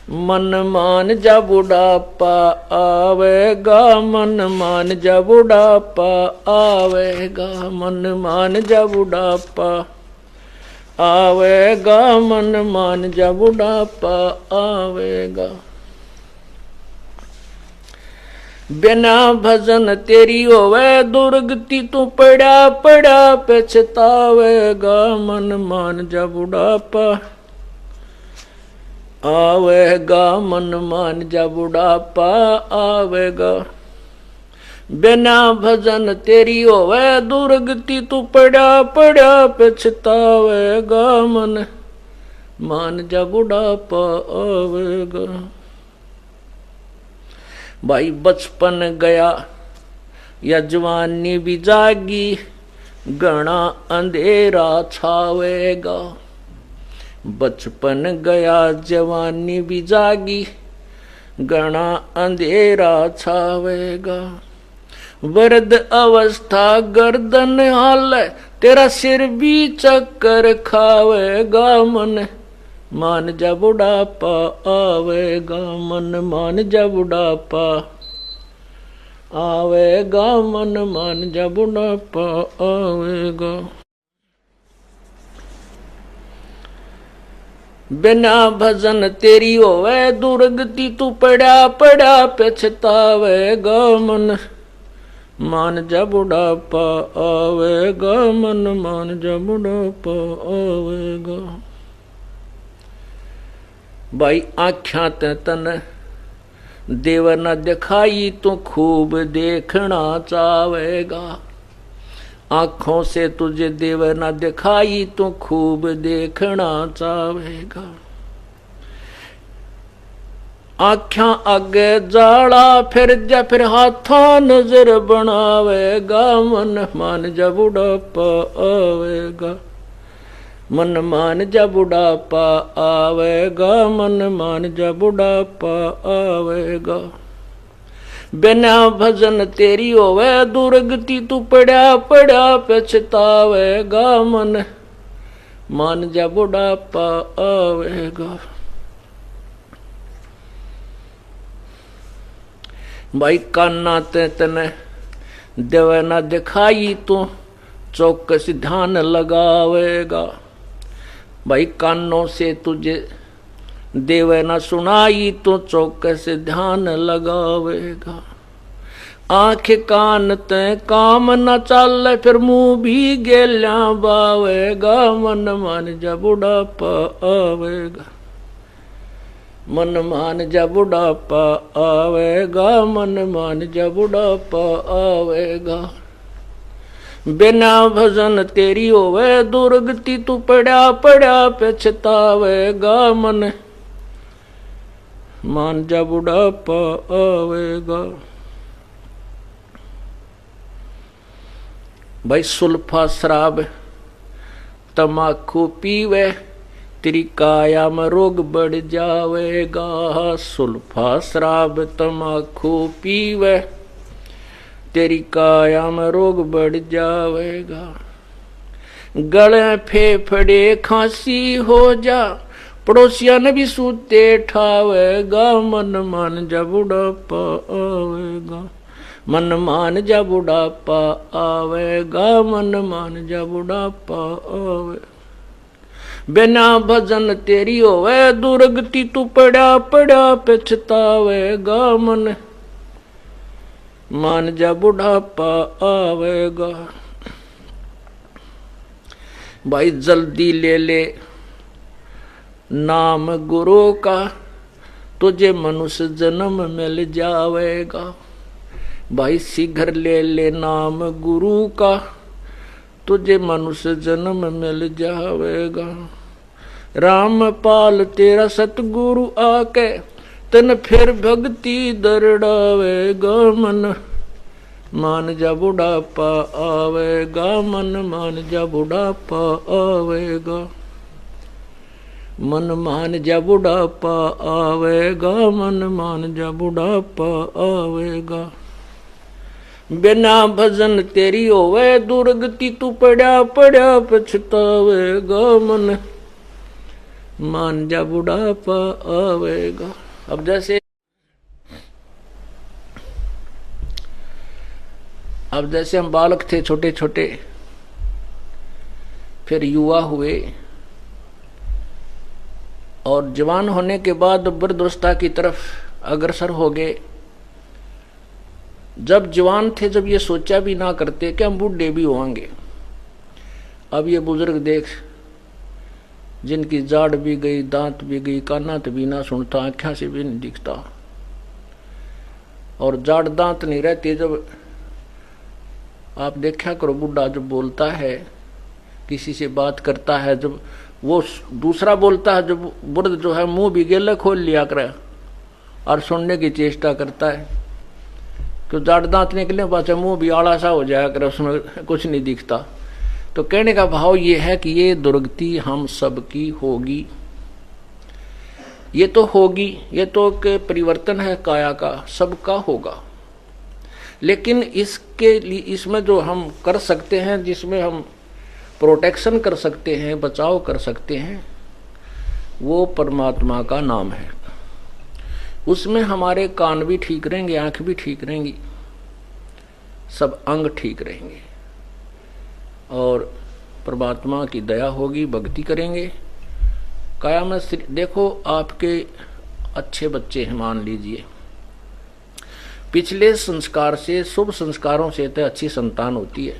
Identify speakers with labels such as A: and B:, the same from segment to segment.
A: मन मान जा बुढ़ापा आवेगा, मन मान जा बुढ़ापा आवेगा, मन मान जा बुढ़ापा आवेगा, मन मान जा बुढ़ापा आवेगा। बिना भजन तेरी होवे दुर्गति, तू पड़ा पड़ा पछतावेगा, मन मान जा बुढ़ापा आवेगा, मन मान जा बुढ़ापा आवेगा। बिना भजन तेरी होवे दुर्गति, तू पड़ा पड़ा पछतावेगा, मन मान जा बुढ़ापा आवेगा। भाई बचपन गया या जवानी भी जागी, घना अंधेरा छावेगा। बचपन गया जवानी भी जागी, घना अंधेरा छावेगा। वृद्ध अवस्था गर्दन हाल, तेरा सिर भी चक्कर खावेगा, मन मान जा बुढ़ापा आवेगा, मन मान जा बुढ़ापा आवेगा, मन मान जा बुढ़ापा आवेगा। बिना भजन तेरी होवे दुर्गति, तू पड़ा पड़ा पछतावेगा, मन मान जा बुढ़ापा आवेगा, मन मान जा बुढ़ापा आवेगा। भाई आँख्या ते तन देवर न दिखाई, तो खूब देखना चावेगा। आँखों से तुझे देवर न दिखाई, तो खूब देखना चावेगा। आँख्या आगे जाड़ा फिर जा, फिर हाथा नजर बनावेगा, मन मान जा बुढ़ापा आवेगा, मन मान जा बुढ़ापा आवेगा, मन मान जा बुढ़ापा आवेगा। बिना भजन तेरी होवे दुर्गति, तू पड़ा पड़ा पछतावेगा, मन मान जा बुढ़ापा आवेगा। भाई कान्ना ते तने देवे ना दिखाई, तो चौकस ध्यान लगावेगा। भाई कानों से तुझे देवे न सुनाई, तो चौकस ध्यान लगावेगा। आंख कान ते काम न चल, फिर मुंह भी गेल्या बावेगा, मन मान जा बुढ़ापा आवेगा, मन मान जा बुढ़ापा आवेगा, मन मान जा बुढ़ापा आवेगा। बिना भजन तेरी होवे दुर्गति, तू पड़ा पड़ा पछतावेगा, मन मान जा बुढ़ापा आवेगा। भाई सुल्फा शराब तमाकू पीवे, तेरी काया में रोग बढ़ जावेगा। सुल्फा शराब तमाकू पीवे, तेरी काया में रोग बढ़ जावेगा। गले फेफड़े खांसी हो जा, पड़ोसियन भी सूते ठावेगा, मन मान जा बुढ़ापा आवेगा, मन मान जा बुढ़ापा आवेगा, मन मान जा बुढ़ापा आवे। बिना भजन तेरी होवे दुर्गति, तू पड़ा पड़ा पछतावेगा, मन मान जा बुढ़ापा आवेगा। भाई जल्दी ले ले नाम गुरु का, तुझे मनुष्य जन्म मिल जावेगा। भाई शीघ्र ले ले नाम गुरु का, तुझे मनुष्य जन्म मिल जावेगा। रामपाल तेरा सतगुरु आके, तन फिर भक्ति दरड़ावेगा, मन मान जा बुढ़ापा आवेगा, मन मान जा बुढ़ापा आवेगा, मन मान जा बुढ़ापा आवेगा, मन मान जा बुढ़ापा आवेगा। बिना भजन तेरी होवे दुर्गति, तू पड़ा पड़ा पछतावेगा, मन मान जा बुढ़ापा आवेगा। अब जैसे हम बालक थे छोटे छोटे, फिर युवा हुए और जवान होने के बाद वृद्धावस्था की तरफ अग्रसर हो गए। जब जवान थे, जब ये सोचा भी ना करते कि हम बूढ़े भी होंगे। अब ये बुजुर्ग देख, जिनकी जाड़ भी गई, दांत भी गई, काना तो भी ना सुनता, आँखों से भी नहीं दिखता, और जाड़ दांत नहीं रहती। जब आप देखा करो, बूढ़ा जब बोलता है, किसी से बात करता है, जब वो दूसरा बोलता है, जब बुर्द जो है मुंह भी गेला खोल लिया करे और सुनने की चेष्टा करता है, क्यों जाड़ दांत निकले पास मुंह भी आड़ा सा हो जाया करे, उसमें कुछ नहीं दिखता। तो कहने का भाव ये है कि ये दुर्गति हम सबकी होगी, ये तो होगी, ये तो के परिवर्तन है काया का, सबका होगा। लेकिन इसके लिए, इसमें जो हम कर सकते हैं, जिसमें हम प्रोटेक्शन कर सकते हैं, बचाव कर सकते हैं, वो परमात्मा का नाम है। उसमें हमारे कान भी ठीक रहेंगे, आंख भी ठीक रहेंगी, सब अंग ठीक रहेंगे, और परमात्मा की दया होगी, भक्ति करेंगे। काया में देखो, आपके अच्छे बच्चे हैं, मान लीजिए, पिछले संस्कार से, शुभ संस्कारों से तो अच्छी संतान होती है,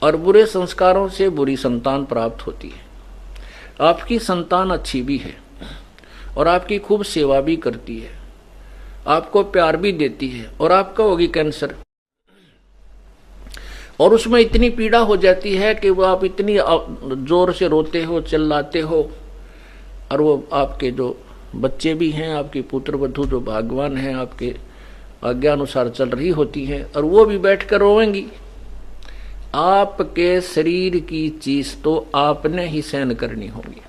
A: और बुरे संस्कारों से बुरी संतान प्राप्त होती है। आपकी संतान अच्छी भी है और आपकी खूब सेवा भी करती है, आपको प्यार भी देती है, और आपका होगी कैंसर, और उसमें इतनी पीड़ा हो जाती है कि वो आप इतनी जोर से रोते हो, चिल्लाते हो, और वो आपके जो बच्चे भी हैं, आपकी पुत्र वधू जो भगवान हैं, आपके आज्ञा अनुसार चल रही होती हैं, और वो भी बैठ कर रोएंगी। आपके शरीर की चीज तो आपने ही सहन करनी होगी,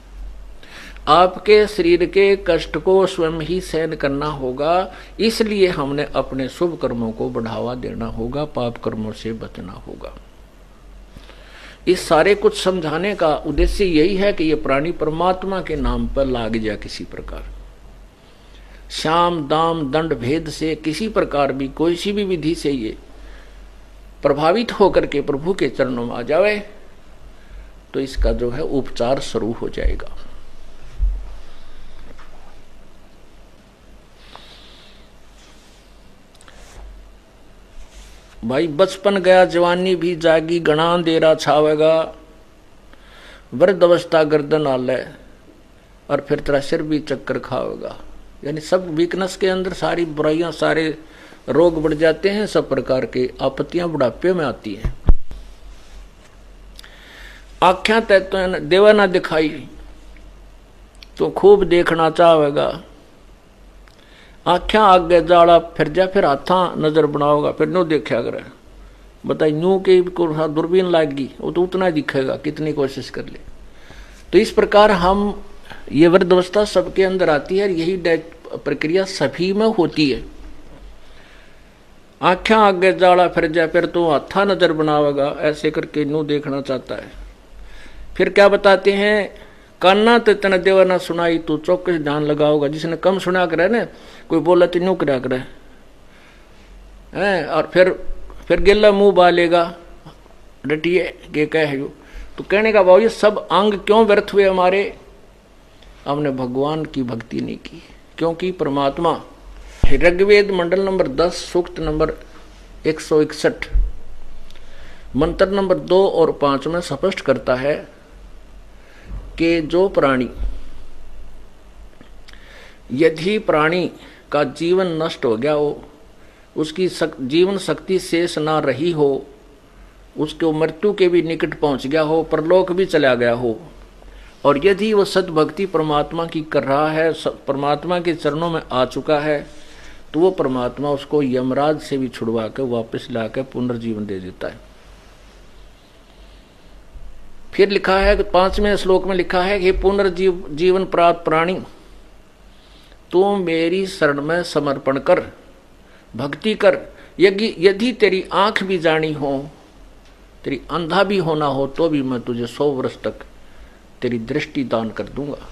A: आपके शरीर के कष्ट को स्वयं ही सहन करना होगा। इसलिए हमने अपने शुभ कर्मों को बढ़ावा देना होगा, पाप कर्मों से बचना होगा। इस सारे कुछ समझाने का उद्देश्य यही है कि ये प्राणी परमात्मा के नाम पर लाग जाए किसी प्रकार, शाम दाम दंड भेद से किसी प्रकार भी, कोई सी भी विधि से ये प्रभावित होकर के प्रभु के चरणों में आ जावे, तो इसका जो है उपचार शुरू हो जाएगा। भाई बचपन गया जवानी भी जागी, घना अंधेरा छावेगा, वृद्ध अवस्था गर्दन आले, और फिर तेरा सिर भी चक्कर खावेगा। यानी सब वीकनेस के अंदर सारी बुराइयां, सारे रोग बढ़ जाते हैं, सब प्रकार के आपत्तियां बुढ़ापे में आती हैं। आँखें तो देवा ना दिखाई तो खूब देखना चाहेगा, आँखें आगे जाड़ा फिर जा, फिर हाथा नजर बनाओगा, फिर नो देखा करे, बताइए न्यू के दूरबीन लाएगी, वो तो उतना ही दिखेगा कितनी कोशिश कर ले। तो इस प्रकार हम, ये वृद्धावस्था सबके अंदर आती है, यही प्रक्रिया सभी में होती है। आँखें आगे जाड़ा फिर जा, फिर तो हाथा नजर बनावेगा, ऐसे करके न्यू देखना चाहता है। फिर क्या बताते हैं, काना तो तेना देवा ना सुनाई, तू चौकस ध्यान लगाओगा। जिसने कम सुना करे ना, कोई बोला तो न्यू करा करे है, और फिर गिल्ला मुंह बालेगा, डटिए के कह। तो कहने का भाव, ये सब अंग क्यों व्यर्थ हुए हमारे? हमने भगवान की भक्ति नहीं की, क्योंकि परमात्मा ऋग्वेद मंडल नंबर 10 सूक्त नंबर 161 मंत्र नंबर 2 और 5 में स्पष्ट करता है कि जो प्राणी, यदि प्राणी का जीवन नष्ट हो गया हो, उसकी जीवन शक्ति शेष ना रही हो, उसको मृत्यु के भी निकट पहुंच गया हो, परलोक भी चला गया हो, और यदि वह सद्भक्ति परमात्मा की कर रहा है, परमात्मा के चरणों में आ चुका है, तो वो परमात्मा उसको यमराज से भी छुड़वा कर वापस लाकर पुनर्जीवन दे देता है। फिर लिखा है, 5वें श्लोक में लिखा है कि पुनर्जीवन प्राप्त प्राणी, तू मेरी शरण में समर्पण कर, भक्ति कर। यदि तेरी आंख भी जानी हो, तेरी अंधा भी होना हो, तो भी मैं तुझे 100 वर्ष तक तेरी दृष्टि दान कर दूंगा।